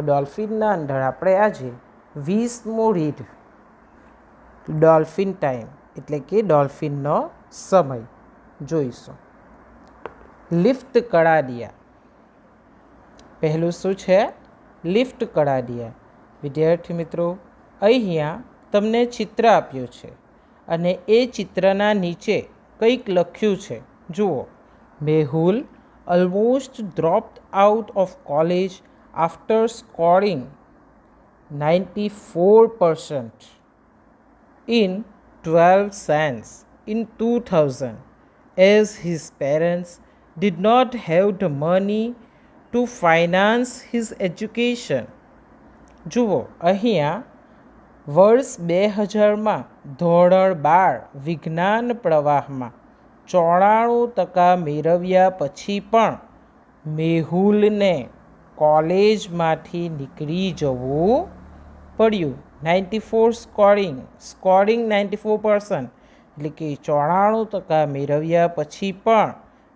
ડોલ્ફિનના અંદર આપણે આજે 20મો રીડ ડોલ્ફિન ટાઈમ એટલે કે ડોલ્ફિનનો સમય જોઈશું. લિફ્ટ કડાડિયા. પહેલું શું છે? લિફ્ટ કડાડિયા. વિદ્યાર્થી મિત્રો, અહીંયા તમને ચિત્ર આપ્યું છે અને એ ચિત્રના નીચે કંઈક લખ્યું છે. જુઓ, Mehul almost dropped out of college after scoring 94% in 12 science in 2000 as his parents did not have the money to finance his education. જુઓ, અહીંયા વર્ષ 2000માં ધોરણ 12 વિજ્ઞાન પ્રવાહમાં 94% મેળવ્યા પછી પણ મેહુલને કોલેજમાંથી નીકળી જવું પડ્યું. 94 સ્કોરિંગ 94% એટલે કે 94% મેળવ્યા પછી પણ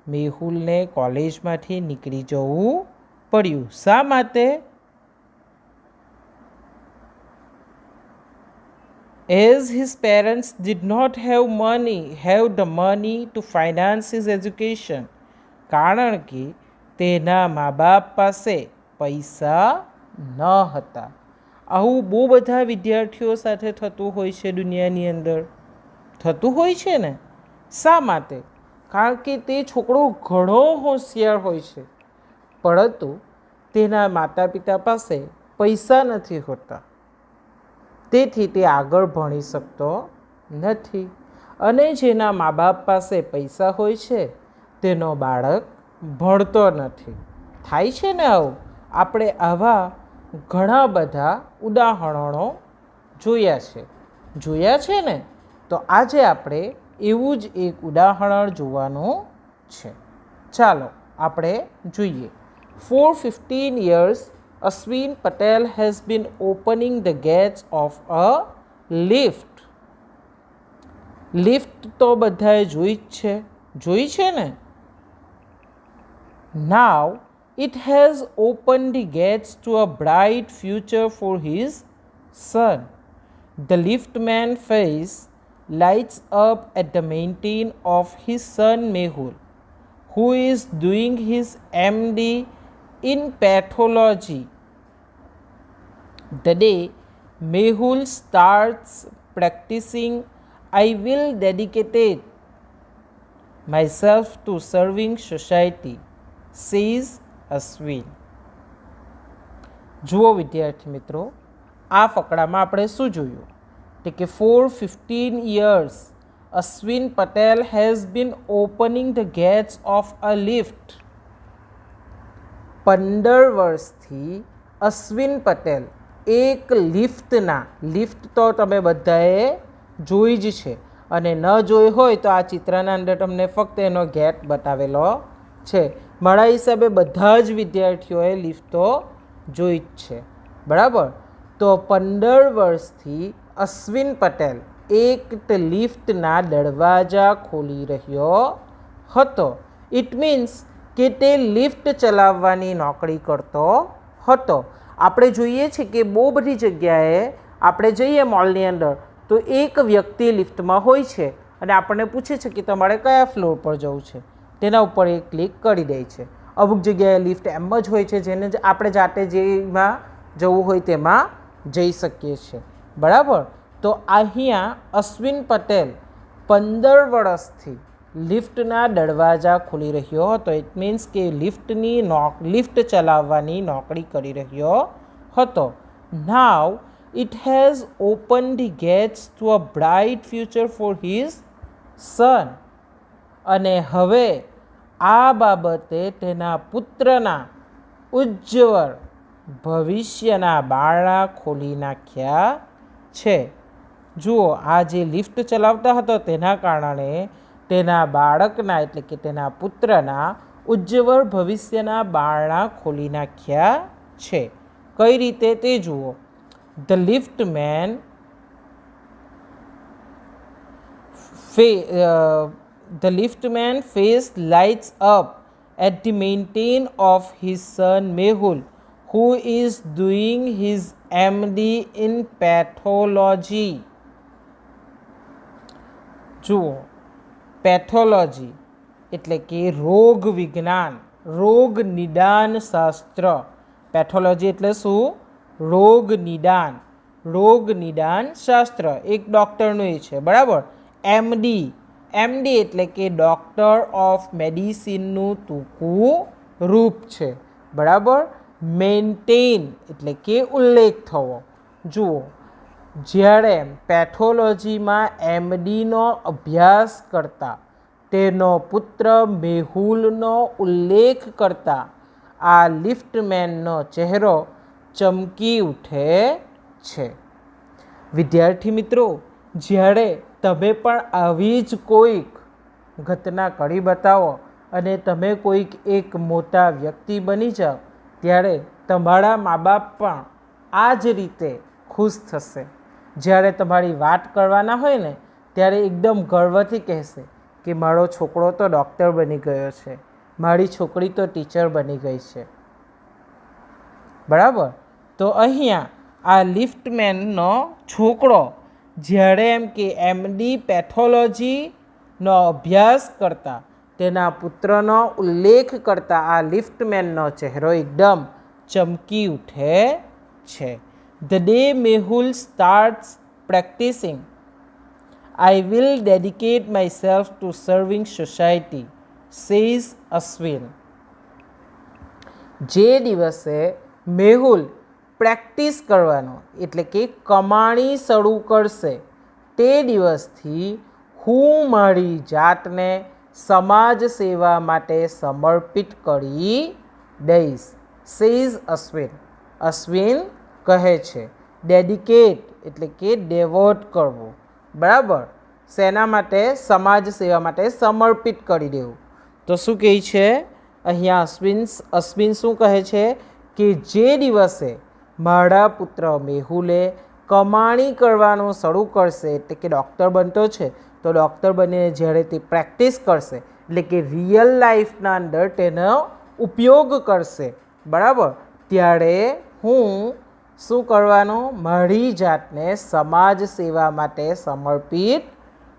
મેહુલને કોલેજમાંથી નીકળી જવું પડ્યું. શા માટે? As his parents did not have the money to finance his education. કારણ કે તેના મા બાપ પાસે પૈસા ન હતા. આવું બહુ બધા વિદ્યાર્થીઓ સાથે થતું હોય છે, દુનિયાની અંદર થતું હોય છે ને. શા માટે? કારણ કે તે છોકરો ઘણો હોશિયાર હોય છે, પરંતુ તેના માતા પિતા પાસે પૈસા નથી હોતા, તેથી તે આગળ ભણી શકતો નથી. અને જેના મા બાપ પાસે પૈસા હોય છે તેનો બાળક ભણતો નથી. થાય છે ને આવું? આપણે આવા ઘણા બધા ઉદાહરણો જોયા છે ને. તો આજે આપણે એવું જ એક ઉદાહરણ જોવાનું છે. ચાલો આપણે જોઈએ. For 15 years Ashwin Patel has been opening the gates of a lift. Lift તો બધાએ જોઈ છે ને. Now it has opened the gates to a bright future for his son. The liftman face lights up at the mention of his son Mehul, who is doing his MD in pathology. The day Mehul starts practicing, I will dedicate myself to serving society, says Ashwin. જુઓ વિદ્યાર્થી મિત્રો, આ ફકરામાં આપણે શું જોયું? કે for 15 years Ashwin Patel has been opening the gates of a lift. 15 વર્ષથી અશ્વિન પટેલ એક લિફ્ટ તો તમે બધાએ જોઈ જ છે, અને ન જોઈ હોય તો આ ચિત્રના અંદર તમને ફક્ત એનો ગેટ બતાવેલો છે. મારા હિસાબે બધા જ વિદ્યાર્થીઓએ લિફ્ટ તો જોઈ જ છે, બરાબર. તો 15 વર્ષથી અશ્વિન પટેલ એક લિફ્ટના દરવાજા ખોલી રહ્યો હતો. ઇટ મીન્સ કે તે લિફ્ટ ચલાવવાની નોકરી કરતો હતો. આપણે જોઈએ છે કે બહુ બધી જગ્યાએ આપણે જઈએ મોલની અંદર તો એક વ્યક્તિ લિફ્ટમાં હોય છે અને આપણને પૂછે છે કે તમારે કયા ફ્લોર પર જવું છે. તેના ઉપર એક ક્લિક કરી દે છે. અમુક જગ્યાએ લિફ્ટ એમ જ હોય છે, જેને આપણે જાતે જેમાં જવું હોય તેમાં જઈ શકીએ છીએ, બરાબર. તો અહીંયા અશ્વિન પટેલ 15 વર્ષથી લિફ્ટના દરવાજા ખોલી રહ્યો હતો. ઇટ મીન્સ કે લિફ્ટ ચલાવવાની નોકરી કરી રહ્યો હતો. Now it has open the gates to a bright future for his son. અને હવે આ બાબતે તેના પુત્રના ઉજ્જવળ ભવિષ્યના બારણા ખોલી નાખ્યા છે. જુઓ, આ જે લિફ્ટ ચલાવતા હતો તેના કારણે તેના બાળકના એટલે કે તેના પુત્રના ઉજ્જવળ ભવિષ્યના બારણા ખોલી નાખ્યા છે. કઈ રીતે તે જુઓ. The liftman face lights up at the mention of his son Mehul, who is doing his MD in pathology. જુઓ, પેથોલોજી એટલે કે રોગ વિજ્ઞાન, રોગ નિદાન શાસ્ત્ર. પેથોલોજી એટલે શું? રોગ નિદાન શાસ્ત્ર. એક ડૉક્ટરનું એ છે, બરાબર. એમડી એટલે કે ડૉક્ટર ઓફ મેડિસિનનું ટૂંકું રૂપ છે, બરાબર. મેન્ટેન એટલે કે ઉલ્લેખ થવો. જુઓ, જ્યારે પેથોલોજીમાં એમડીનો અભ્યાસ કરતા તેનો પુત્ર મેહુલનો ઉલ્લેખ કરતા આ લિફ્ટમેનનો ચહેરો ચમકી ઉઠે છે. વિદ્યાર્થી મિત્રો, જ્યારે તમે પણ આવી જ કોઈક ઘટના કરી બતાવો અને તમે કોઈક એક મોટા વ્યક્તિ બની જાઓ, ત્યારે તમારા મા બાપ પણ આ જ રીતે ખુશ થશે. જ્યારે તમારી વાત કરવાના હોય ને, ત્યારે એકદમ ગર્વથી કહેશે કે મારો છોકરો તો ડૉક્ટર બની ગયો છે, મારી છોકરી તો ટીચર બની ગઈ છે, બરાબર. તો અહીંયા આ લિફ્ટમેનનો છોકરો જ્યારે એમ કે એમડી પેથોલોજીનો અભ્યાસ કરતા તેના પુત્રનો ઉલ્લેખ કરતા આ લિફ્ટમેનનો ચહેરો એકદમ ચમકી ઉઠે છે. The day Mehul starts practicing, I will dedicate myself to serving society, says Ashwin. જે દિવસે મેહુલ પ્રેક્ટિસ કરવાનો એટલે કે કમાણી શરૂ કરશે, તે દિવસથી હું મારી જાતને સમાજ સેવા માટે સમર્પિત કરી દઈશ, સેઝ અશ્વિન. અશ્વિન કહે છે. ડેડિકેટ એટલે કે ડેવોટ કરવું, બરાબર. શેના માટે? સમાજ સેવા માટે સમર્પિત કરી દેવું. તો શું કહે છે અહીંયા અશ્વિન શું કહે છે કે જે દિવસે મારા પુત્ર મેહુલે કમાણી કરવાનું શરૂ કરશે, એટલે કે ડૉક્ટર બનતો છે, તો ડૉક્ટર બનીને જ્યારે તે પ્રેક્ટિસ કરશે એટલે કે રિયલ લાઈફના અંદર તેનો ઉપયોગ કરશે, બરાબર, ત્યારે હું શું કરવાનું? મારી જાતને સમાજ સેવા માટે સમર્પિત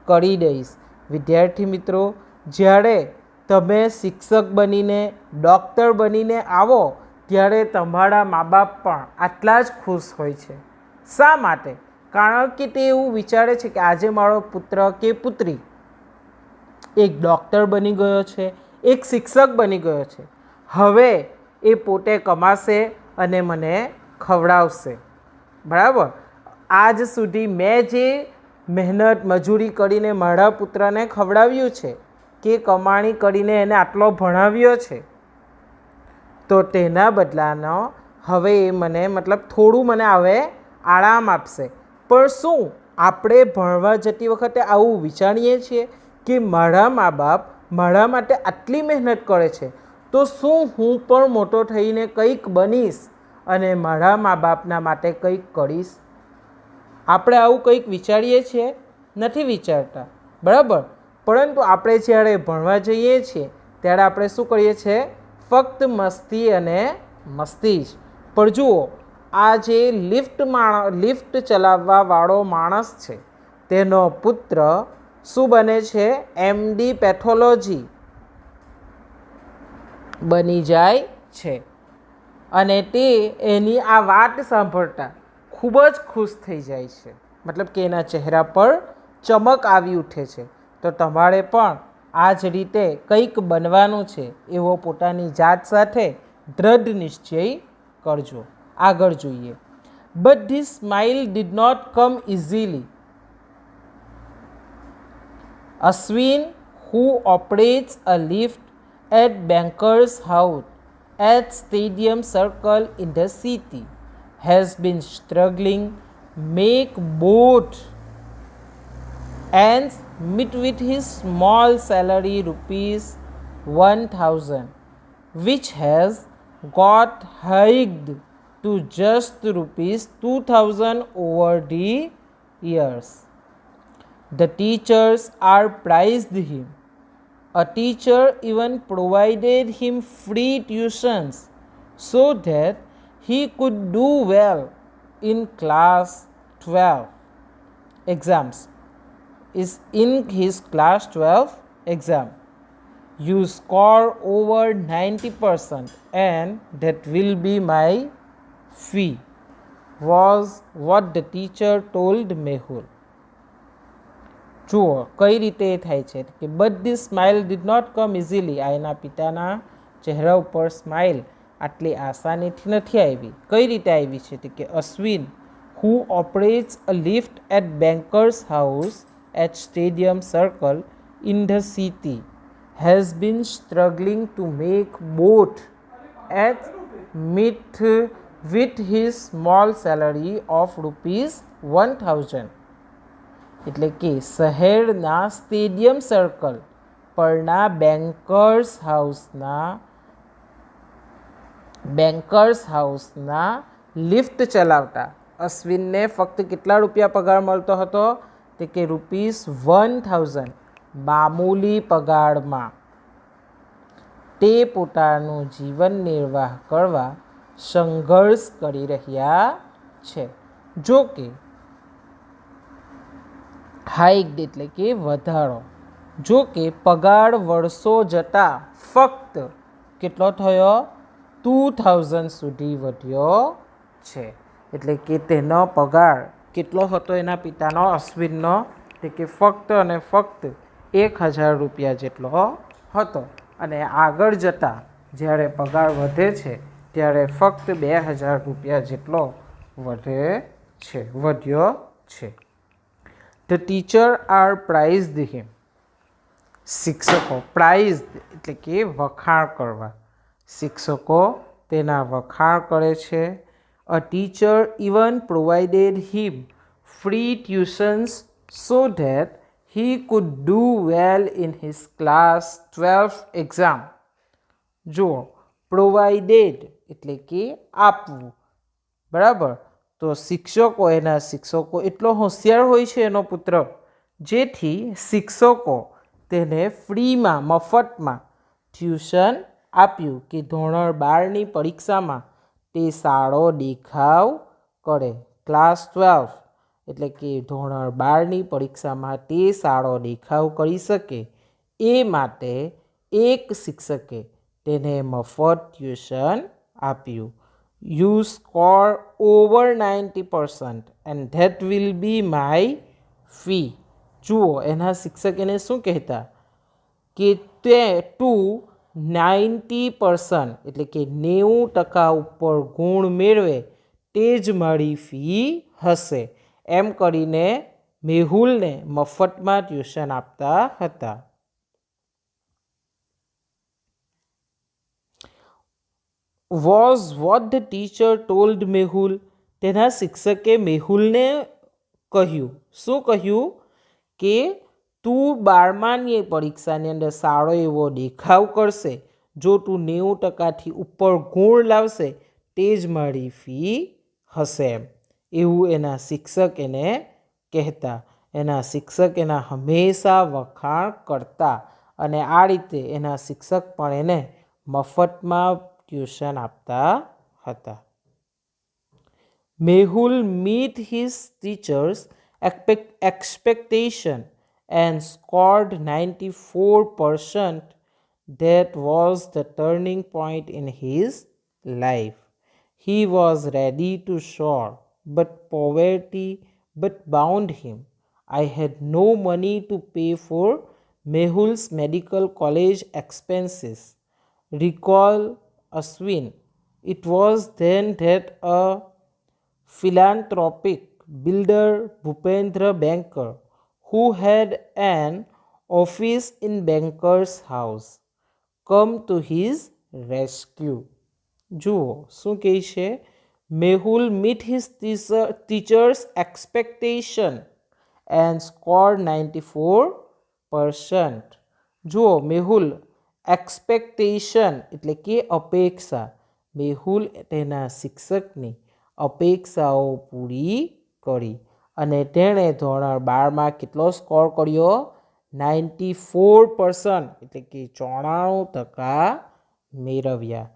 કરી દઈશ. વિદ્યાર્થી મિત્રો, જ્યારે તમે શિક્ષક બનીને ડૉક્ટર બનીને આવો ત્યારે તમારા મા બાપ પણ આટલા જ ખુશ હોય છે. શા માટે? કારણ કે તે એવું વિચારે છે કે આજે મારો પુત્ર કે પુત્રી એક ડૉક્ટર બની ગયો છે, એક શિક્ષક બની ગયો છે, હવે એ પોતે કમાશે અને મને ખવડાવશે, બરાબર. આજ સુધી મેં જે મહેનત મજૂરી કરીને મારા પુત્રને ખવડાવ્યું છે કે કમાણી કરીને એને આટલો ભણાવ્યો છે, તો તેના બદલાનો હવે એ મને થોડું મને હવે આરામ આપશે. પણ શું આપણે ભણવા જતી વખતે આવું વિચારીએ છીએ કે મારા મા બાપ મારા માટે આટલી મહેનત કરે છે, તો શું હું પણ મોટો થઈને કંઈક બનીશ અને મારા મા બાપના માટે કંઈક કરીશ? આપણે આવું કંઈક વિચારીએ છીએ? નથી વિચારતા, બરાબર. પરંતુ આપણે જ્યારે ભણવા જઈએ છીએ ત્યારે આપણે શું કરીએ છીએ? ફક્ત મસ્તી અને મસ્તી જ. પણ જુઓ, આ જે લિફ્ટ ચલાવવાવાળો માણસ છે તેનો પુત્ર શું બને છે? એમડી પેથોલોજી બની જાય છે. અને તે એની આ વાત સાંભળતા ખૂબ જ ખુશ થઈ જાય છે, મતલબ કે એના ચહેરા પર ચમક આવી ઉઠે છે. તો તમારે પણ આ જ રીતે કંઈક બનવાનું છે એવો પોતાની જાત સાથે દ્રઢ નિશ્ચય કરજો. આગળ જોઈએ. But this smile did not come easily. Ashwin, who operates a lift at Banker's house at Stadium Circle in the city, has been struggling make both ends meet with his small salary ₹1,000, which has got hiked to just ₹2,000 over the years. The teachers are prized him. A teacher even provided him free tuitions so that he could do well in class 12 exams. Is in his class 12 exam. You score over 90% and that will be my fee, was what the teacher told Mehul. જુઓ કઈ રીતે થાય છે કે but this smile did not come easily. આ એના પિતાના ચહેરા ઉપર સ્માઇલ આટલી આસાનીથી નથી આવી. કઈ રીતે આવી છે કે Ashwin who operates a lift at banker's house at Stadium Circle in the city has been struggling to make both at meet with his small salary of rupees 1000. એટલે કે શહેરના સ્ટેડિયમ સર્કલ પરના બેન્કર્સ હાઉસના લિફ્ટ ચલાવતા અશ્વિનને ફક્ત કેટલા રૂપિયા પગાર મળતો હતો તે કે ₹1000 મામૂલી પગારમાં તે પોતાનું જીવન નિર્વાહ કરવા સંઘર્ષ કરી રહ્યા છે. જો કે હાઇક એટલે કે વધારો. જો કે પગાર વર્ષો જતાં ફક્ત કેટલો થયો 2000 સુધી વધ્યો છે. એટલે કે તેનો પગાર કેટલો હતો એના પિતાનો અશ્વિનનો તે કે ફક્ત અને ફક્ત 1000 રૂપિયા જેટલો હતો અને આગળ જતાં જ્યારે પગાર વધે છે ત્યારે ફક્ત 2000 રૂપિયા જેટલો વધ્યો છે. The teacher are praised him. શિક્ષકો પ્રાઇઝ એટલે કે વખાણ કરવા. શિક્ષકો તેના વખાણ કરે છે. A teacher even provided him free tuitions so that he could do well in his class 12 exam. જુઓ પ્રોવાઇડેડ એટલે કે આપવું, બરાબર. તો એના શિક્ષકો એટલો હોશિયાર હોય છે એનો પુત્ર, જેથી શિક્ષકો તેને ફ્રીમાં મફતમાં ટ્યુશન આપ્યું કે ધોરણ 12ની પરીક્ષામાં તે સારો દેખાવ કરે. ક્લાસ 12 એટલે કે ધોરણ 12ની પરીક્ષામાં તે સારો દેખાવ કરી શકે એ માટે એક શિક્ષકે તેને મફત ટ્યુશન આપ્યું. You score over 90% and that will be my fee. જુઓ એના શિક્ષક એને શું કહેતા કે તે તું 90% એટલે કે 90% ઉપર ગુણ મેળવે તે જ મારી ફી હશે એમ કરીને મેહુલને મફતમાં ટ્યુશન આપતા હતા. Was what the teacher told Mehul. તેના શિક્ષકે મેહુલને કહ્યું. શું કહ્યું કે તું 12માની પરીક્ષાની અંદર સારો એવો દેખાવ કરશે, જો તું 90%થી ઉપર ગુણ લાવશે તે જ મારી ફી હશે એમ. એવું એના શિક્ષક એને કહેતા. એના શિક્ષક એના હંમેશા વખાણ કરતા અને આ રીતે એના શિક્ષક પણ એને મફતમાં ટ્યુશન આપતા હતા. Mehul meet his teachers' expectation and scored 94%. That was the turning point in his life. He was ready to soar, but poverty bound him. I had no money to pay for Mehul's medical college expenses. Recall Ashwin. It was then that a philanthropic builder, Bhupendra Banker, who had an office in Banker's house, come to his rescue. જુઓ શું કહે છે? Mehul meet his teacher's expectation and scored 94%. જુઓ Mehul expectation એટલે કે અપેક્ષા. મેહુલ તેના શિક્ષકની અપેક્ષાઓ પૂરી કરી અને તેણે ધોરણ 12માં કેટલો સ્કોર કર્યો? 94% એટલે કે 94% મેળવ્યા.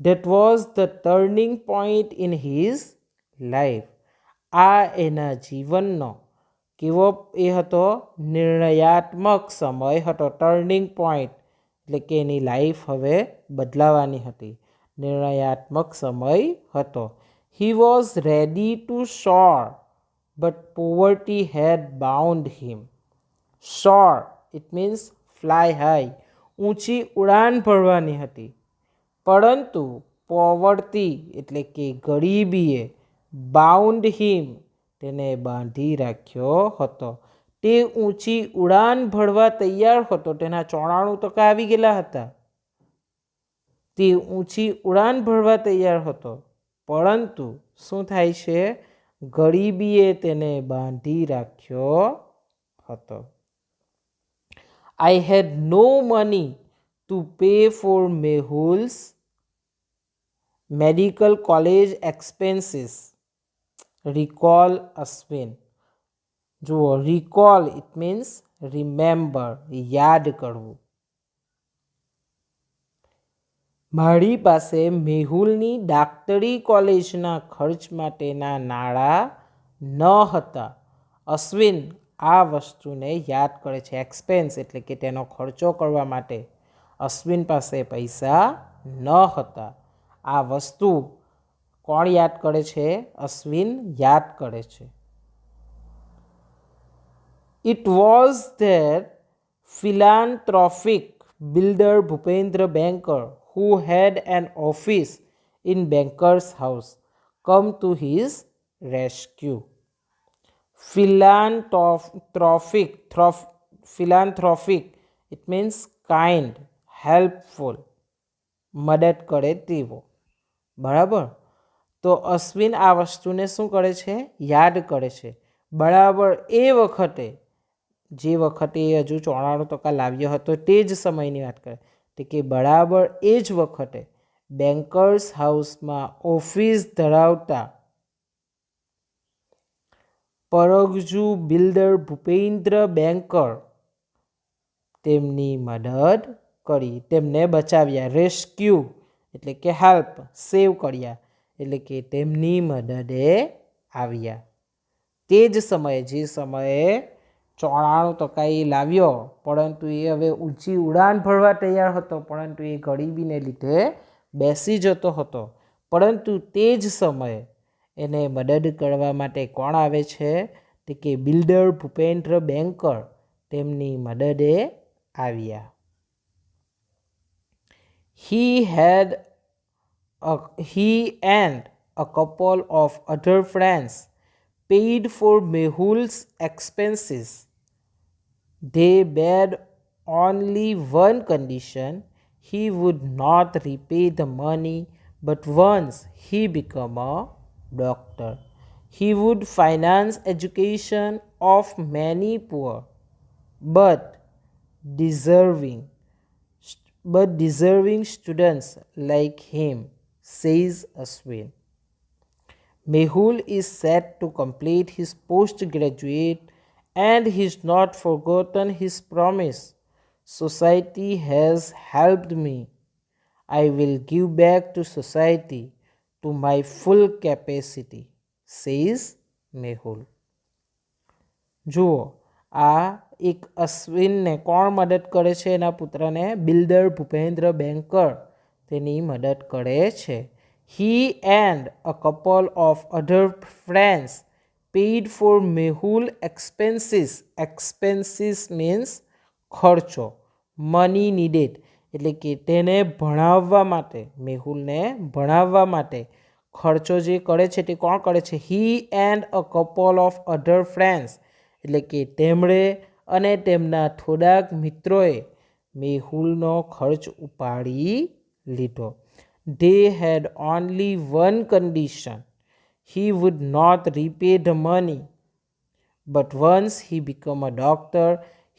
That was the turning point in his life. આ એના જીવનનો કેવો એ હતો? નિર્ણયાત્મક સમય હતો. ટર્નિંગ પોઈન્ટ એટલે કે એની લાઈફ હવે બદલાવાની હતી. નિર્ણયાત્મક સમય હતો. He was ready to soar, but poverty had bound him. Soar, it means fly high. ઊંચી ઉડાન ભરવાની હતી, પરંતુ પોવર્ટી એટલે કે ગરીબીએ બાઉન્ડ હિમ તેને બાંધી રાખ્યો હતો. તે ઊંચી ઉડાન ભરવા તૈયાર હતો. તેના 94% આવી ગયેલા હતા. તે ઊંચી ઉડાન ભરવા તૈયાર હતો, પરંતુ શું થાય છે? ગરીબીએ તેને બાંધી રાખ્યો હતો. I had no money to pay for Mehul's medical college expenses. Recall Ashwin. જુઓ, recall it means remember, યાદ કરવું. મારી પાસે મેહુલની ડાક્ટરી કોલેજના ખર્ચ માટેના નાણાં ન હતા. અશ્વિન આ વસ્તુને યાદ કરે છે. એક્સપેન્સ એટલે કે તેનો ખર્ચો કરવા માટે અશ્વિન પાસે પૈસા ન હતા. આ વસ્તુ કોણ યાદ કરે છે? અશ્વિન યાદ કરે છે. It was that philanthropic builder Bhupendra Banker, who had an office in Banker's house, come to his rescue. Philanthropic, it means kind, helpful, મદદ કરે તેવો. બરાબર? તો અશ્વિન આ વસ્તુને શું કરે છે? યાદ કરે છે. બરાબર એ વખતે, જે વખતે એ હજુ 94% લાવ્યો હતો તે જ સમયની વાત કરે. તો કે બરાબર એ જ વખતે બેન્કર્સ હાઉસમાં ઓફિસ ધરાવતા પરગજુ બિલ્ડર ભૂપેન્દ્ર બેન્કર તેમની મદદ કરી, તેમને બચાવ્યા. રેસ્ક્યુ એટલે કે હેલ્પ, સેવ કર્યા એટલે કે તેમની મદદે આવ્યા. તે જ સમયે, જે સમયે 94% એ લાવ્યો, પરંતુ એ હવે ઊંચી ઉડાન ભરવા તૈયાર હતો, પરંતુ એ ગરીબીને લીધે બેસી જતો હતો. પરંતુ તે જ સમયે એને મદદ કરવા માટે કોણ આવે છે? તે કે બિલ્ડર ભૂપેન્દ્ર બેન્કર તેમની મદદે આવ્યા. He and a couple of other friends paid for Mehul's expenses. They begged only one condition: he would not repay the money, but once he became a doctor, he would finance education of many poor but deserving students like him, says Ashwin. Mehul is set to complete his postgraduate and he's not forgotten his promise. Society has helped me. I will give back to society to my full capacity, says Mehul. જુઓ, આ એક અશ્વિનને કોણ મદદ કરે છે? એના પુત્રને builder Bhupendra banker તેની મદદ કરે છે. He and a couple of other friends paid for Mehul expenses. Expenses means ખર્ચો. મની નીડેડ એટલે કે તેને ભણાવવા માટે, મેહુલને ભણાવવા માટે ખર્ચો જે કરે છે તે કોણ કરે છે? He and a couple of other friends એટલે કે તેમણે અને તેમના થોડાક મિત્રોએ મેહુલનો ખર્ચ ઉપાડી લીધો. They had only one condition: he would not repay the money, but once he became a doctor,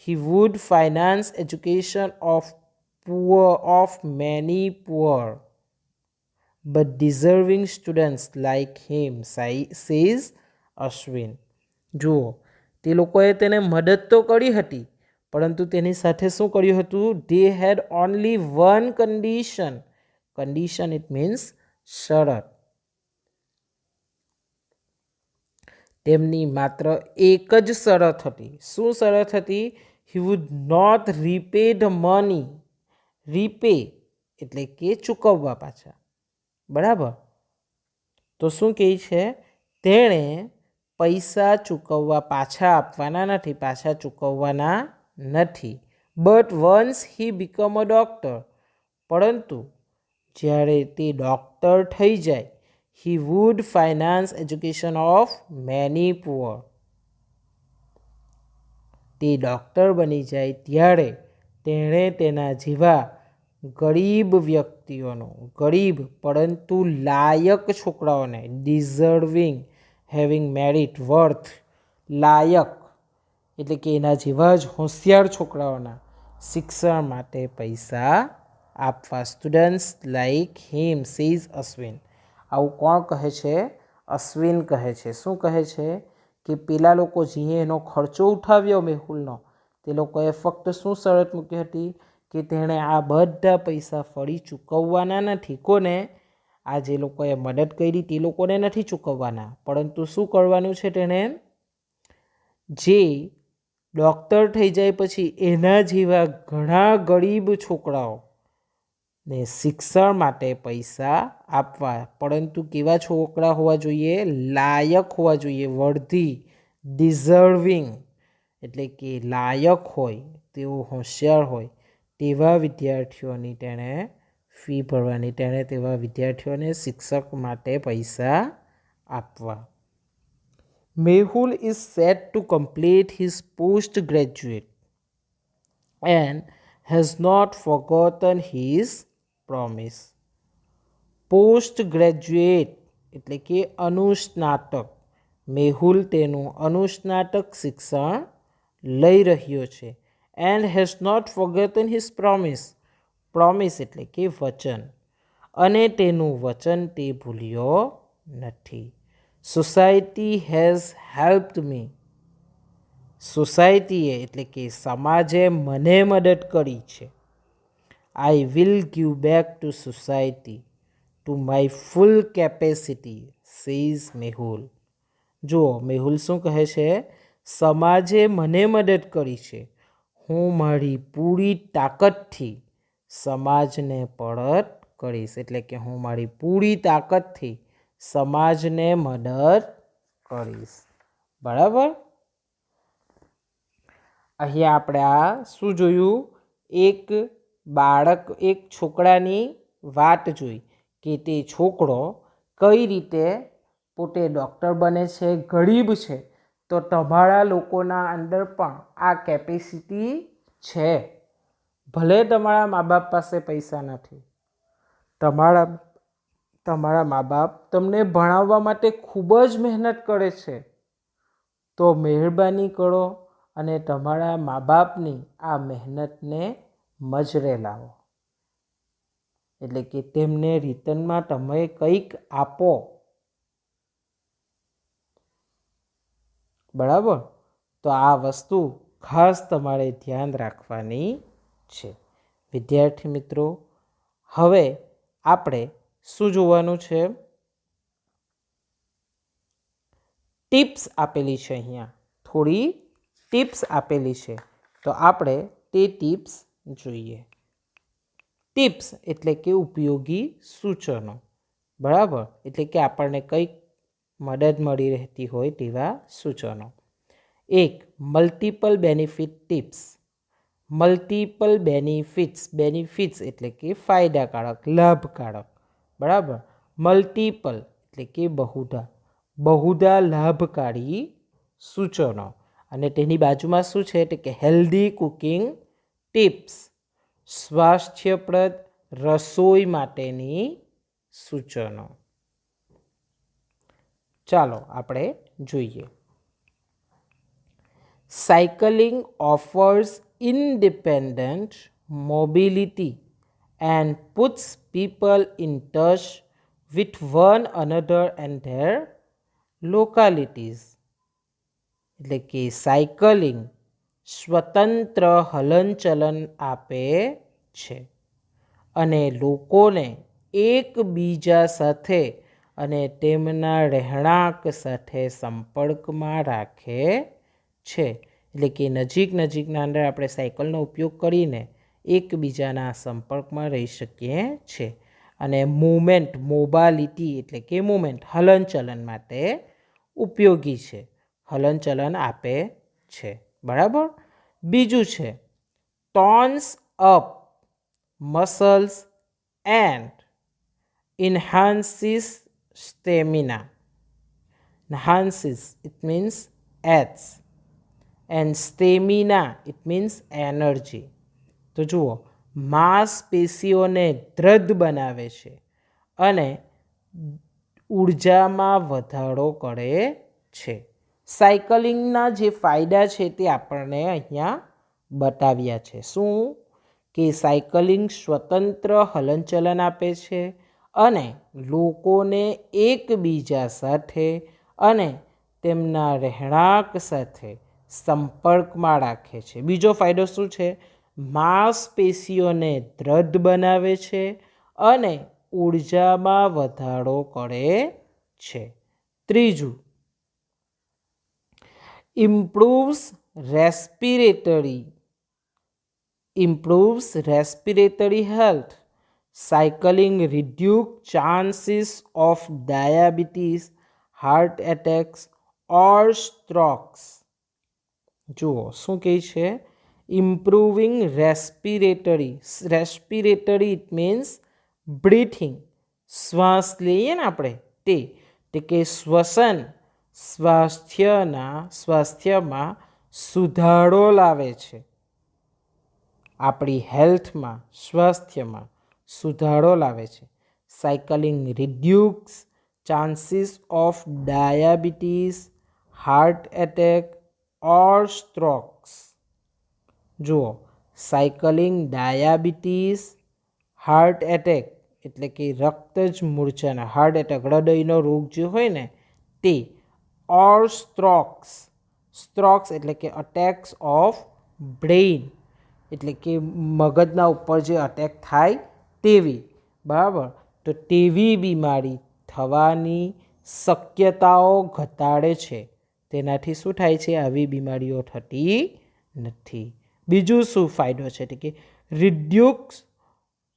he would finance education of many poor but deserving students like him, says Ashwin. જુઓ, તે લોકોએ તેને મદદ તો કરી હતી, પરંતુ તેની સાથે શું કર્યું હતું? They had only one condition: condition it means શરત. તેમની માત્ર એક જ શરત હતી. શું શરત હતી? He would not repay the money. Repay એટલે કે ચૂકવવા પાછા. બરાબર. તો શું કહે છે? તેણે પૈસા ચૂકવવા પાછા આપવાના નથી, પાછા ચૂકવવાના નથી. But once he become a doctor, પરંતુ જ્યારે તે ડૉક્ટર થઈ જાય, he would finance education of many poor. તે ડૉક્ટર બની જાય ત્યારે તેણે તેના જેવા ગરીબ વ્યક્તિઓનો, ગરીબ પરંતુ લાયક છોકરાઓને, ડિઝર્વિંગ, હેવિંગ મેરિટ, વર્થ, લાયક એટલે કે એના જેવા જ હોશિયાર છોકરાઓના શિક્ષણ માટે પૈસા આપવા. સ્ટુડન્ટ્સ લાઇક હિમ, સેઝ અશ્વિન. આવું કોણ કહે છે? અશ્વિન કહે છે. શું કહે છે? કે પેલા લોકો જે એનો ખર્ચો ઉઠાવ્યો મેહુલનો, તે લોકોએ ફક્ત શું શરત મૂકી હતી? કે તેણે આ બધા પૈસા ફરી ચૂકવવાના નથી. કોને? આ જે લોકોએ મદદ કરી તે લોકોને નથી ચૂકવવાના, પરંતુ શું કરવાનું છે? તેણે જે ડૉક્ટર થઈ જાય પછી એના જેવા ઘણા ગરીબ છોકરાઓ ને શિક્ષણ માટે પૈસા આપવા. પરંતુ કેવા છોકરા હોવા જોઈએ? લાયક હોવા જોઈએ, વર્ધી, ડિઝર્વિંગ એટલે કે લાયક હોય, તેઓ હોશિયાર હોય તેવા વિદ્યાર્થીઓની તેણે ફી ભરવાની. તેણે તેવા વિદ્યાર્થીઓને શિક્ષક માટે પૈસા આપવા. Mehul is set to complete his postgraduate and has not forgotten his promise. Post graduate એટલે કે અનુસ્નાતક. મેહુલ તેનું અનુસ્નાતક શિક્ષણ લઈ રહ્યો છે. And has not forgotten his promise. Promise એટલે કે વચન. અને તેનું વચન તે ભૂલ્યો નથી. સોસાયટી હેઝ હેલ્પ્ડ મી. સોસાયટીએ એટલે કે સમાજે મને મદદ કરી છે. I will give back to society to my full capacity, says Mehul. જુઓ, મેહુલ શું કહે છે? સમાજે મને મદદ કરી છે, હું મારી પૂરી તાકાતથી સમાજને પરત કરીશ. એટલે કે હું મારી પૂરી તાકાતથી સમાજને મદદ કરીશ. બરાબર. અહીંયા આપણે આ શું જોયું? એક બાળક, એક છોકરાની વાત જોઈ કે તે છોકરો કઈ રીતે પોતે ડૉક્ટર બને છે, ગરીબ છે, તો તમારા લોકોના અંદર પણ આ કેપેસિટી છે. ભલે તમારા મા બાપ પાસે પૈસા નથી, તમારા મા બાપ તમને ભણાવવા માટે ખૂબ જ મહેનત કરે છે, તો મહેરબાની કરો અને તમારા મા બાપની આ મહેનતને મજરે લાવો. એટલે કે તેમને રિટર્નમાં તમે કંઈક આપો. બરાબર. તો આ વસ્તુ ખાસ તમારે ધ્યાન રાખવાની છે. વિદ્યાર્થી મિત્રો, હવે આપણે શું જોવાનું છે? ટિપ્સ આપેલી છે. અહીંયા થોડી ટિપ્સ આપેલી છે, તો આપણે તે ટિપ્સ જોઈએ. ટિપ્સ એટલે કે ઉપયોગી સૂચનો. બરાબર. એટલે કે આપણને કંઈક મદદ મળી રહેતી હોય તેવા સૂચનો. 1. Multiple benefit tips. Multiple benefits. Benefits એટલે કે ફાયદાકારક, લાભકારક. બરાબર. મલ્ટિપલ એટલે કે બહુધા, બહુધા લાભકારી સૂચનો. અને તેની બાજુમાં શું છે? એટલે કે હેલ્ધી કુકિંગ ટિપ્સ. સ્વાસ્થ્યપ્રદ રસોઈ માટેની સૂચનો. ચાલો આપણે જોઈએ. Cycling offers independent mobility and puts people in touch with one another and their localities. એટલે કે સાયકલિંગ સ્વતંત્ર હલનચલન આપે છે અને લોકોને એકબીજા સાથે અને તેમના રહેણાંક સાથે સંપર્કમાં રાખે છે. એટલે કે નજીકના અંદર આપણે સાયકલનો ઉપયોગ કરીને એકબીજાના સંપર્કમાં રહી શકીએ છીએ. અને મૂવમેન્ટ, મોબાલિટી એટલે કે મૂવમેન્ટ, હલનચલન માટે ઉપયોગી છે, હલનચલન આપે છે. બરાબર. બીજું છે tones up muscles and enhances stamina. Enhances, it means adds, and stamina, it means energy. તો જુઓ, માંસપેશીઓને દૃઢ બનાવે છે અને ઉર્જામાં વધારો કરે છે. સાયકલિંગના જે ફાયદા છે તે આપણને અહીંયા બતાવ્યા છે. શું કે સાયકલિંગ સ્વતંત્ર હલનચલન આપે છે અને લોકોને એકબીજા સાથે અને તેમના રહેણાંક સાથે સંપર્કમાં રાખે છે. બીજો ફાયદો શું છે? માંસપેશીઓને દૃઢ બનાવે છે અને ઉર્જામાં વધારો કરે છે. ત્રીજું, improves respiratory health. Cycling reduce chances of diabetes, heart attacks or strokes. જુઓ શું કહે છે? Improving respiratory it means breathing, શ્વાસ લઈએ ને આપણે તે કે શ્વસન સ્વાસ્થ્યમાં સુધારો લાવે છે. આપણી હેલ્થમાં, સ્વાસ્થ્યમાં સુધારો લાવે છે. Cycling reduce chances of diabetes, heart attack or strokes. જુઓ, સાયકલિંગ ડાયાબિટીસ, હાર્ટ એટેક એટલે કે રક્ત જ મૂર્છાના, હાર્ટ એટેક હૃદયનો રોગ જે હોય ને તે, ઓર સ્ટ્રોક્સ એટલે કે અટેક્સ ઓફ બ્રેઇન એટલે કે મગજના ઉપર જે અટેક થાય તેવી. બરાબર. તો તેવી બીમારી થવાની શક્યતાઓ ઘટાડે છે. તેનાથી શું થાય છે? આવી બીમારીઓ થતી નથી. બીજું શું ફાયદો છે? કે reduce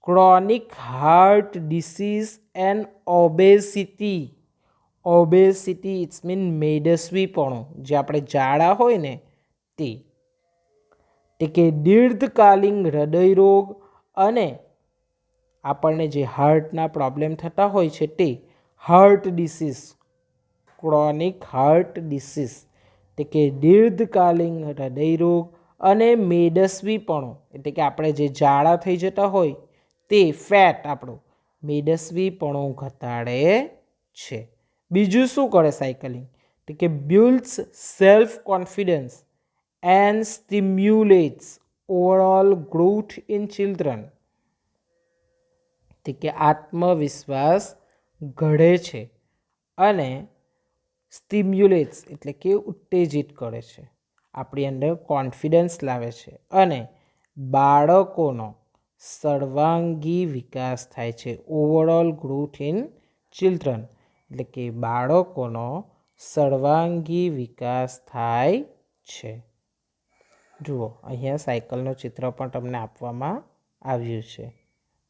chronic heart disease and obesity. Obesity it's mean મેદસ્વીપણું, જે આપણે જાડા હોય ને તે કે દીર્ઘકાલીન હૃદયરોગ અને આપણને જે હાર્ટના પ્રોબ્લેમ થતા હોય છે તે heart disease, chronic heart disease એટલે કે દીર્ઘકાલીન હૃદયરોગ અને મેદસ્વીપણું એટલે કે આપણે જે જાડા થઈ જતા હોય તે ફેટ આપણું મેદસ્વીપણું ઘટાડે છે. બીજું શું કરે સાયકલિંગ? કે builds self confidence and stimulates overall growth in children. કે આત્મવિશ્વાસ ઘડે છે અને સ્ટિમ્યુલેટ્સ એટલે કે ઉત્તેજિત કરે છે, આપણી અંદર કોન્ફિડન્સ લાવે છે અને બાળકોનો સર્વાંગી વિકાસ થાય છે. ઓવરઓલ ગ્રોથ ઇન ચિલ્ડ્રન એટલે કે બાળકોનો સર્વાંગી વિકાસ થાય છે. જુઓ, અહીંયા સાયકલનું ચિત્ર પણ તમને આપવામાં આવ્યું છે.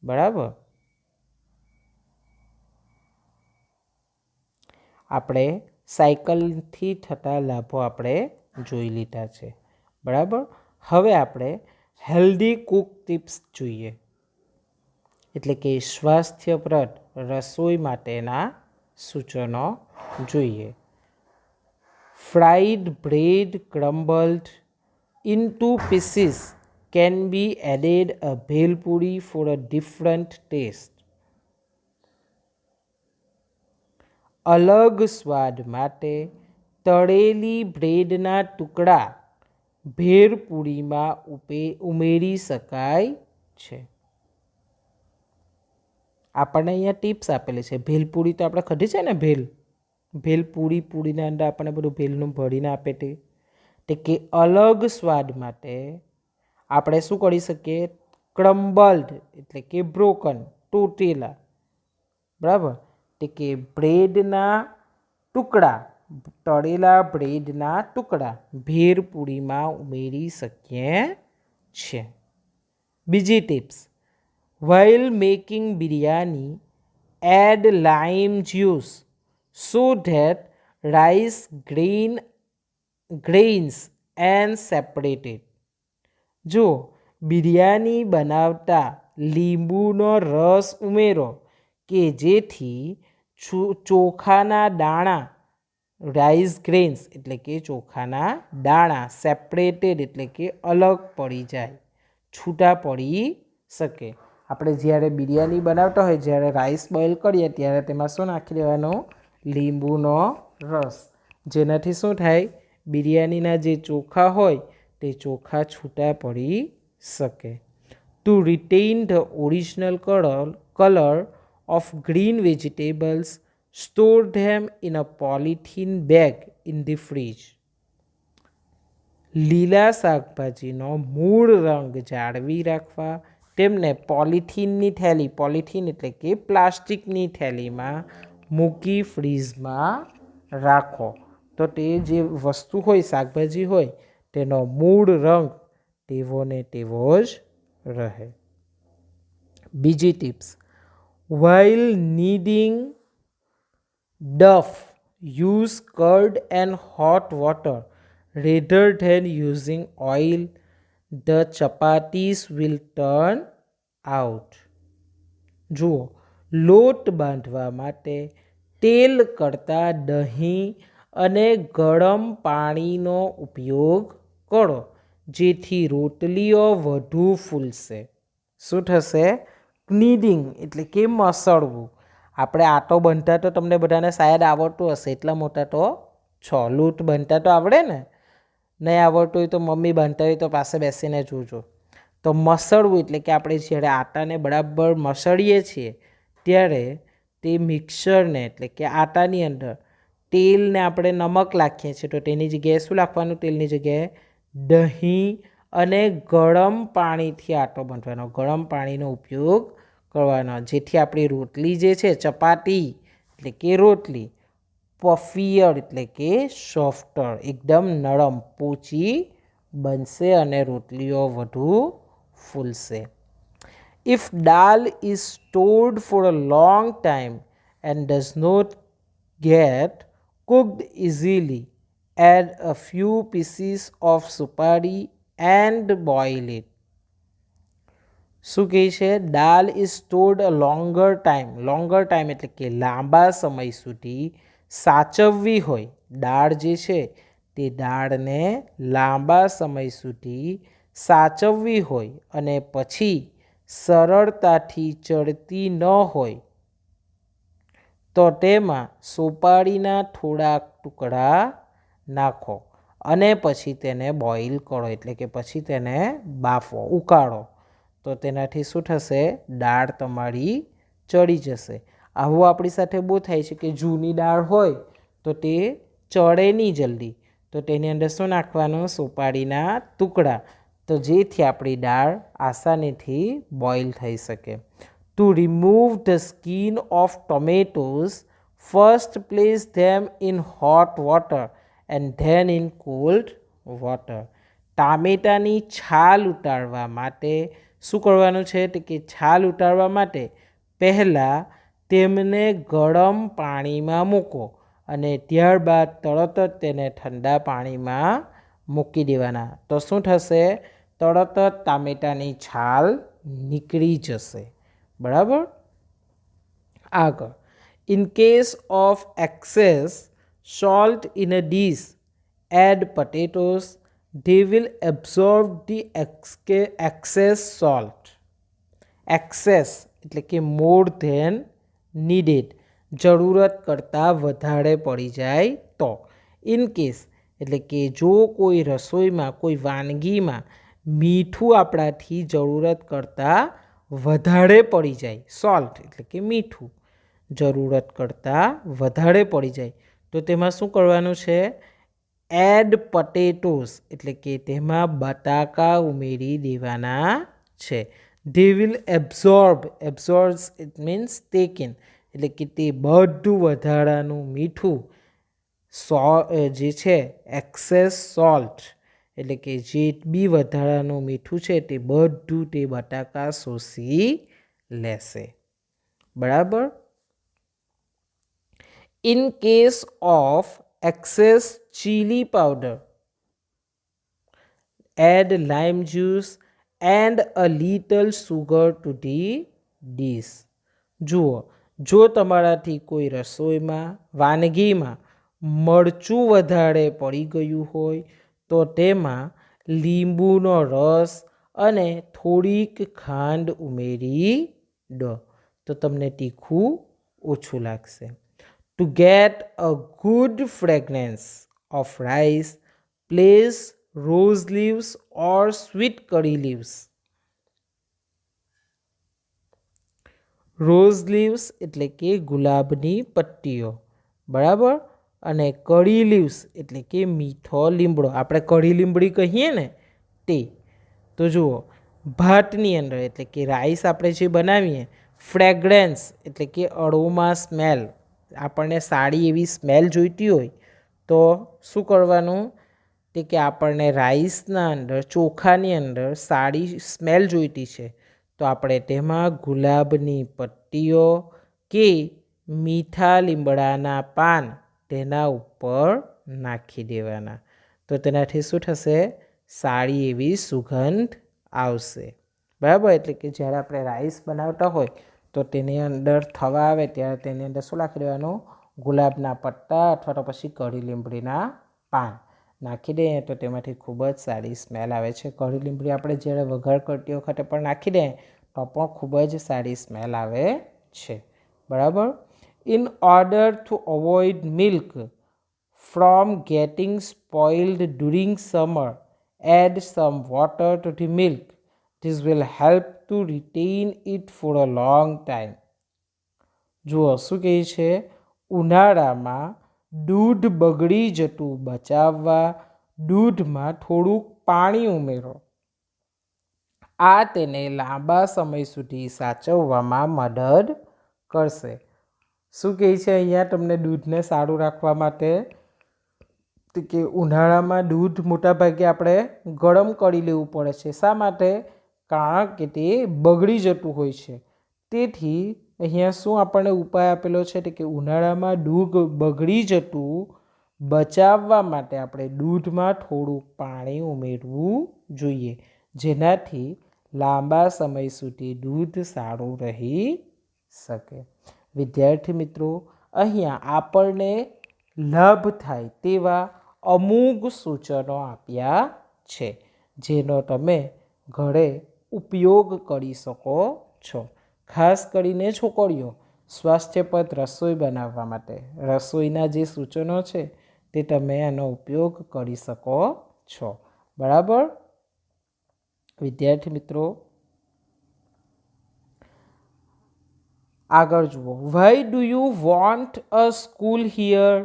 બરાબર. આપણે સાયકલથી થતા લાભો આપણે જોઈ લીધા છે. બરાબર. હવે આપણે હેલ્ધી કુક ટિપ્સ જોઈએ, એટલે કે સ્વાસ્થ્યપ્રદ રસોઈ માટેના સૂચનો જોઈએ. Fried bread crumbled into pieces can be added a bhelpuri for a different taste. અલગ સ્વાદ માટે તળેલી બ્રેડના ટુકડા ભેળપૂરીમાં ઉમેરી શકાય છે. આપણને અહીંયા ટિપ્સ આપેલી છે. ભેલપૂરી તો આપણે ખાધી છે ને, ભેલપૂરી, પૂરીના અંદર આપણને બધું ભેલનું ભરીને આપે તે કે અલગ સ્વાદ માટે આપણે શું કરી શકીએ? ક્રમ્બલ્ડ એટલે કે બ્રોકન, તૂટેલા બરાબર. એટલે કે બ્રેડના ટુકડા, તળેલા બ્રેડના ટુકડા ભેળપૂરીમાં ઉમેરી શકીએ છીએ. બીજી tips, while making biryani, add lime juice so that rice grains and separated. જો બિરયાની બનાવતા લીંબુનો રસ ઉમેરો કે જેથી ચોખાના દાણા, રાઈસ ગ્રેન્સ એટલે કે ચોખાના દાણા, સેપરેટેડ એટલે કે અલગ પડી જાય, છૂટા પડી શકે. આપણે જ્યારે બિરયાની બનાવતા હોય, જ્યારે રાઈસ બોઇલ કરીએ ત્યારે તેમાં શું નાખી દેવાનું? લીંબુનો રસ, જેનાથી શું થાય? બિરયાનીના જે ચોખા હોય તે ચોખા છૂટા પડી શકે. To retain the original colour of green vegetables, store them in a polythene bag in the fridge. લીલા શાકભાજીનો મૂળ રંગ જાળવી રાખવા તેમને પોલિથીનની થેલી, પોલિથીન એટલે કે પ્લાસ્ટિકની થેલીમાં મૂકી ફ્રીઝમાં રાખો તો તે જે વસ્તુ હોય, શાકભાજી હોય, તેનો મૂળ રંગ તેવો ને તેવો જ રહે. બીજી tips, while kneading dough, use curd and hot water rather than using oil. The chapatis will turn out. જુઓ, લોટ બાંધવા માટે તેલ કરતાં દહીં અને ગરમ પાણીનો ઉપયોગ કરો જેથી રોટલીઓ વધુ ફૂલશે. શું થશે? કનીડિંગ એટલે કે મસળવું. આપણે આટો બનતા તો તમને બધાને શાયદ આવડતું હશે, એટલા મોટા તો છો. લોટ બનતા તો આવડે ને? નહીં આવડતું હોય તો મમ્મી બાંધતા હોય તો પાસે બેસીને જોજો. તો મસળવું એટલે કે આપણે જ્યારે આટાને બરાબર મસળીએ છીએ ત્યારે તે મિક્સરને એટલે કે આટાની અંદર તેલને આપણે નમક નાખીએ છીએ તો તેની જગ્યાએ શું નાખવાનું? તેલની જગ્યાએ દહીં અને ગરમ પાણીથી આટો બાંધવાનો, ગરમ પાણીનો ઉપયોગ કરવાનો જેથી આપણી રોટલી જે છે, ચપાટી એટલે કે રોટલી, પફિયર એટલે કે સોફ્ટર, એકદમ નરમ પોચી બનશે અને રોટલીઓ વધુ ફૂલશે. If dal is stored for a long time and does not get cooked easily, add a few pieces of supari and boil it. શું કહે છે? Dal is stored a longer time, longer time એટલે કે લાંબા સમય સુધી સાચવવી હોય. દાળ જે છે તે દાળને લાંબા સમય સુધી સાચવવી હોય અને પછી સરળતાથી ચડતી ન હોય તો તેમાં સોપારીના થોડાક ટુકડા નાખો અને પછી તેને બોઇલ કરો એટલે કે પછી તેને બાફો, ઉકાળો. તો તેનાથી શું થશે? દાળ તમારી ચડી જશે. આવું આપણી સાથે બહુ થાય છે કે જૂની દાળ હોય તો તે ચડે નહીં જલ્દી, તો તેની અંદર શું નાખવાનું? સોપારીના ટુકડા, તો જેથી આપણી દાળ આસાનીથી બોઇલ થઈ શકે. To remove the skin of tomatoes, first place them in hot water and then in cold water. ટામેટાની છાલ ઉતારવા માટે શું કરવાનું છે? કે છાલ ઉતારવા માટે પહેલાં તેમને ગરમ પાણીમાં મૂકો અને ત્યારબાદ તરત જ તેને ઠંડા પાણીમાં મૂકી દેવાના. તો શું થશે? તરત જ ટામેટાની છાલ નીકળી જશે. બરાબર. આગળ, in case of access salt in a dish, add potatoes. They will absorb the excess salt. Excess એટલે કે more than needed, જરૂરત કરતાં વધારે પડી જાય તો. ઇન કેસ એટલે કે જો કોઈ રસોઈમાં, કોઈ વાનગીમાં મીઠું આપણાથી જરૂરત કરતાં વધારે પડી જાય, સોલ્ટ એટલે કે મીઠું જરૂરત કરતાં વધારે પડી જાય તો તેમાં શું કરવાનું છે? એડ પટેટોસ એટલે કે તેમાં બટાકા ઉમેરી દેવાના છે. They will absorb, absorbs it means taken એટલે કે તે બધું વધારાનું મીઠું જે છે એક્સેસ સોલ્ટ એટલે કે જે બી વધારાનું મીઠું છે તે બધું તે બટાકા શોષી લેશે. બરાબર. In case of excess chili powder, add lime juice and a little sugar to the dish. જુઓ, જો તમારાથી કોઈ રસોઈમાં વાનગીમાં મરચું વધારે પડી ગયું હોય તો તેમાં લીંબુનો રસ અને થોડીક ખાંડ ઉમેરી દો તો તમને તીખું ઓછું લાગશે. To get a good fragrance of rice, place rose leaves or sweet curry leaves. Rose leaves એટલે કે ગુલાબની પટ્ટીઓ, બરાબર, અને કઢી લીવ્સ એટલે કે મીઠો લીમડો, આપણે કઢી લીમડી કહીએ ને તે. તો જુઓ, ભાતની અંદર એટલે કે રાઈસ આપણે જે બનાવીએ, ફ્રેગ્રન્સ એટલે કે અરોમા સ્મેલ, આપણને સારી એવી સ્મેલ જોઈતી હોય તો શું કરવાનું તે કે આપણને રાઈસના અંદર ચોખાની અંદર સારી સ્મેલ જોઈતી છે તો આપણે તેમાં ગુલાબની પટ્ટીઓ કે મીઠા લીમડાના પાન તેના ઉપર નાખી દેવાના તો તેનાથી શું થશે, સારી એવી સુગંધ આવશે. બરાબર. એટલે કે જ્યારે આપણે રાઈસ બનાવતા હોય તો તેની અંદર થવા આવે ત્યારે તેની અંદર શું નાખી દેવાનું, ગુલાબના પત્તા અથવા તો પછી કઢી લીમડીના પાન નાખી દઈએ તો તેમાંથી ખૂબ જ સારી સ્મેલ આવે છે. કઢી લીમડી આપણે જ્યારે વઘાર કરતી વખતે પણ નાખી દઈએ તો પણ ખૂબ જ સારી સ્મેલ આવે છે. બરાબર. In order to avoid milk from getting spoiled during summer, add some water to the milk. This will help to retain it for a long time. જુઓ શું કહે છે, ઉનાળામાં દૂધ બગડી જતું બચાવવા દૂધમાં થોડુંક પાણી ઉમેરો. આ તેને લાંબા સમય સુધી સાચવવામાં મદદ કરશે. શું કહે છે અહીંયા તમને દૂધને સારું રાખવા માટે કે ઉનાળામાં દૂધ મોટાભાગે આપણે ગરમ કરી લેવું પડે છે. શા માટે? કારણ કે તે બગડી જતું હોય છે. તેથી અહીંયા શું આપણને ઉપાય આપેલો છે કે ઉનાળામાં દૂધ બગડી જતું બચાવવા માટે આપણે દૂધમાં થોડું પાણી ઉમેરવું જોઈએ જેનાથી લાંબા સમય સુધી દૂધ સારું રહી શકે. વિદ્યાર્થી મિત્રો, અહીંયા આપણને લાભ થાય તેવા અમુક સૂચનો આપ્યા છે જેનો તમે ઘરે ઉપયોગ કરી શકો છો. ખાસ કરીને છોકરીઓ સ્વાસ્થ્યપ્રદ રસોઈ બનાવવા માટે રસોઈના જે સૂચનો છે તે તમે એનો ઉપયોગ કરી શકો છો. બરાબર. વિદ્યાર્થી મિત્રો, આગળ જુઓ. Why do you want a school here?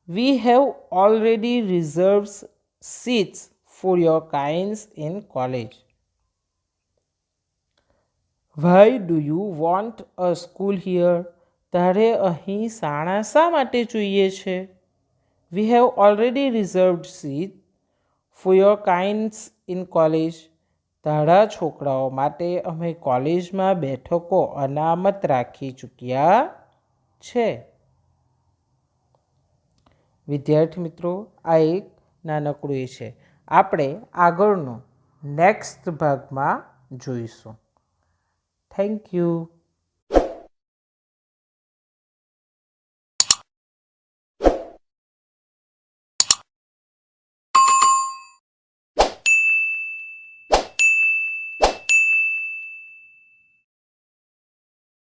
We have already reserved seats for your kinds in college. Why do you want a school here? તારે અહીં શાળા શા માટે જોઈએ છે? We have already reserved seats for your kinds in college. તારા છોકરાઓ માટે અમે કોલેજમાં બેઠકો અનામત રાખી ચૂક્યા છે. વિદ્યાર્થી મિત્રો, આ એક નાનકડું એ છે. આપણે આગળનો નેક્સ્ટ ભાગમાં જોઈશું. Thank you.